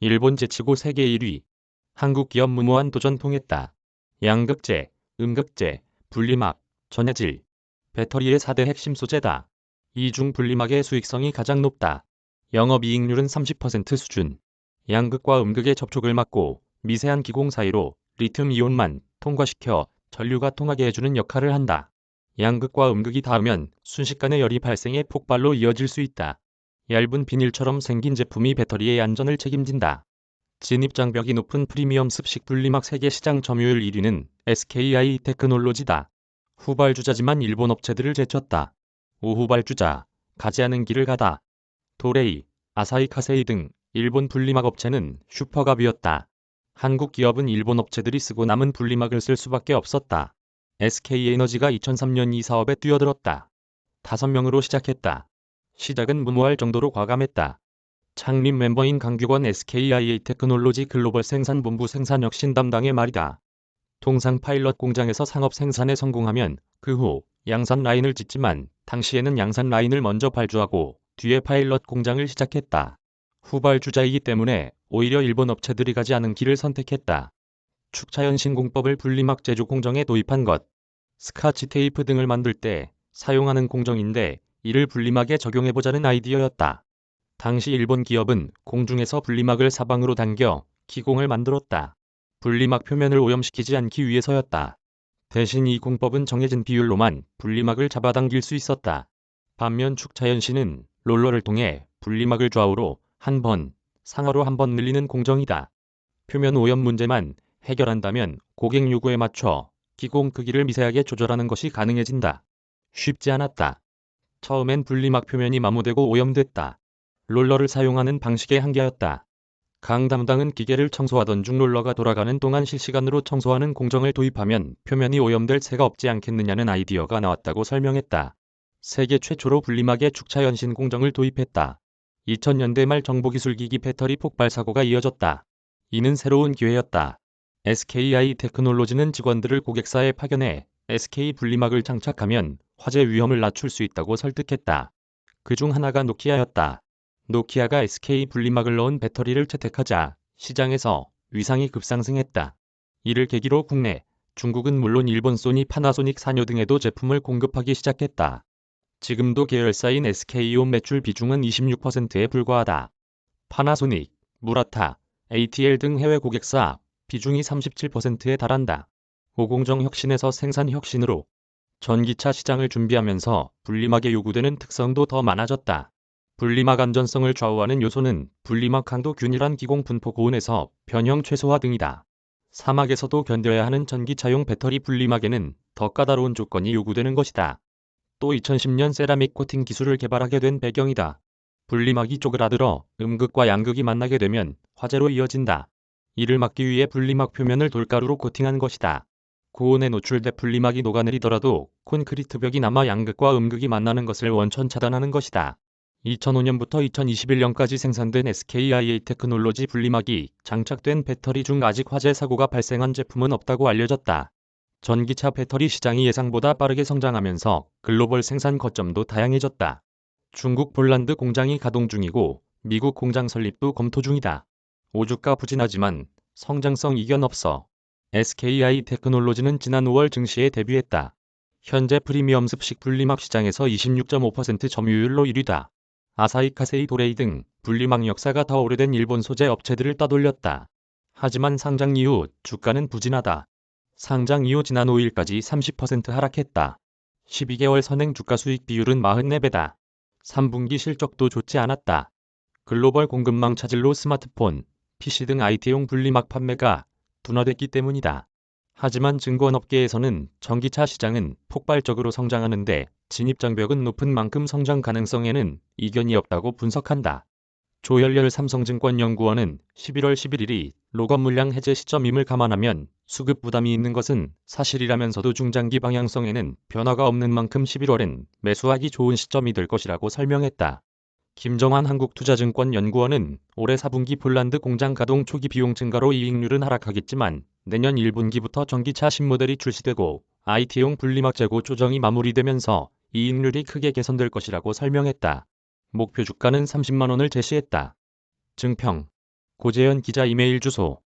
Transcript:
일본 제치고 세계 1위. 한국 기업 무모한 도전 통했다. 양극재, 음극재, 분리막, 전해질. 배터리의 4대 핵심 소재다. 이 중 분리막의 수익성이 가장 높다. 영업이익률은 30% 수준. 양극과 음극의 접촉을 막고 미세한 기공 사이로 리튬이온만 통과시켜 전류가 통하게 해주는 역할을 한다. 양극과 음극이 닿으면 순식간에 열이 발생해 폭발로 이어질 수 있다. 얇은 비닐처럼 생긴 제품이 배터리의 안전을 책임진다. 진입장벽이 높은 프리미엄 습식 분리막 세계 시장 점유율 1위는 SKI 테크놀로지다. 후발주자지만 일본 업체들을 제쳤다. 5후발주자, 가지 않은 길을 가다. 도레이, 아사히 카세이 등 일본 분리막 업체는 슈퍼갑이었다. 한국 기업은 일본 업체들이 쓰고 남은 분리막을 쓸 수밖에 없었다. SK에너지가 2003년 이 사업에 뛰어들었다. 5명으로 시작했다. 시작은 무모할 정도로 과감했다. 창립 멤버인 강규권 SKIA 테크놀로지 글로벌 생산본부 생산혁신 담당의 말이다. 통상 파일럿 공장에서 상업 생산에 성공하면 그 후 양산 라인을 짓지만 당시에는 양산 라인을 먼저 발주하고 뒤에 파일럿 공장을 시작했다. 후발주자이기 때문에 오히려 일본 업체들이 가지 않은 길을 선택했다. 축차연 신공법을 분리막 제조 공정에 도입한 것. 스카치 테이프 등을 만들 때 사용하는 공정인데 이를 분리막에 적용해보자는 아이디어였다. 당시 일본 기업은 공중에서 분리막을 사방으로 당겨 기공을 만들었다. 분리막 표면을 오염시키지 않기 위해서였다. 대신 이 공법은 정해진 비율로만 분리막을 잡아당길 수 있었다. 반면 축차연신은 롤러를 통해 분리막을 좌우로 한 번, 상하로 한 번 늘리는 공정이다. 표면 오염 문제만 해결한다면 고객 요구에 맞춰 기공 크기를 미세하게 조절하는 것이 가능해진다. 쉽지 않았다. 처음엔 분리막 표면이 마모되고 오염됐다. 롤러를 사용하는 방식의 한계였다. 강 담당은 기계를 청소하던 중 롤러가 돌아가는 동안 실시간으로 청소하는 공정을 도입하면 표면이 오염될 새가 없지 않겠느냐는 아이디어가 나왔다고 설명했다. 세계 최초로 분리막에 축차연신 공정을 도입했다. 2000년대 말 정보기술기기 배터리 폭발 사고가 이어졌다. 이는 새로운 기회였다. SKI 테크놀로지는 직원들을 고객사에 파견해 SK 분리막을 장착하면 화재 위험을 낮출 수 있다고 설득했다. 그중 하나가 노키아였다. 노키아가 SK 분리막을 넣은 배터리를 채택하자 시장에서 위상이 급상승했다. 이를 계기로 국내, 중국은 물론 일본 소니, 파나소닉, 사뇨 등에도 제품을 공급하기 시작했다. 지금도 계열사인 SK온 매출 비중은 26%에 불과하다. 파나소닉, 무라타, ATL 등 해외 고객사 비중이 37%에 달한다. 오공정 혁신에서 생산 혁신으로 전기차 시장을 준비하면서 분리막에 요구되는 특성도 더 많아졌다. 분리막 안전성을 좌우하는 요소는 분리막 강도 균일한 기공 분포 고온에서 변형 최소화 등이다. 사막에서도 견뎌야 하는 전기차용 배터리 분리막에는 더 까다로운 조건이 요구되는 것이다. 또 2010년 세라믹 코팅 기술을 개발하게 된 배경이다. 분리막이 쪼그라들어 음극과 양극이 만나게 되면 화재로 이어진다. 이를 막기 위해 분리막 표면을 돌가루로 코팅한 것이다. 고온에 노출돼 분리막이 녹아내리더라도 콘크리트 벽이 남아 양극과 음극이 만나는 것을 원천 차단하는 것이다. 2005년부터 2021년까지 생산된 SKIA 테크놀로지 분리막이 장착된 배터리 중 아직 화재 사고가 발생한 제품은 없다고 알려졌다. 전기차 배터리 시장이 예상보다 빠르게 성장하면서 글로벌 생산 거점도 다양해졌다. 중국 폴란드 공장이 가동 중이고 미국 공장 설립도 검토 중이다. 오주가 부진하지만 성장성 이견 없어. SKI 테크놀로지는 지난 5월 증시에 데뷔했다. 현재 프리미엄 습식 분리막 시장에서 26.5% 점유율로 1위다. 아사히 카세이 도레이 등 분리막 역사가 더 오래된 일본 소재 업체들을 따돌렸다. 하지만 상장 이후 주가는 부진하다. 상장 이후 지난 5일까지 30% 하락했다. 12개월 선행 주가 수익 비율은 44배다. 3분기 실적도 좋지 않았다. 글로벌 공급망 차질로 스마트폰, PC 등 IT용 분리막 판매가 둔화됐기 때문이다. 하지만 증권업계에서는 전기차 시장은 폭발적으로 성장하는데 진입장벽은 높은 만큼 성장 가능성에는 이견이 없다고 분석한다. 조열렬 삼성증권연구원은 11월 11일이 로건 물량 해제 시점임을 감안하면 수급 부담이 있는 것은 사실이라면서도 중장기 방향성에는 변화가 없는 만큼 11월엔 매수하기 좋은 시점이 될 것이라고 설명했다. 김정환 한국투자증권연구원은 올해 4분기 폴란드 공장 가동 초기 비용 증가로 이익률은 하락하겠지만 내년 1분기부터 전기차 신모델이 출시되고 IT용 분리막 재고 조정이 마무리되면서 이익률이 크게 개선될 것이라고 설명했다. 목표 주가는 30만 원을 제시했다. 증평 고재현 기자 이메일 주소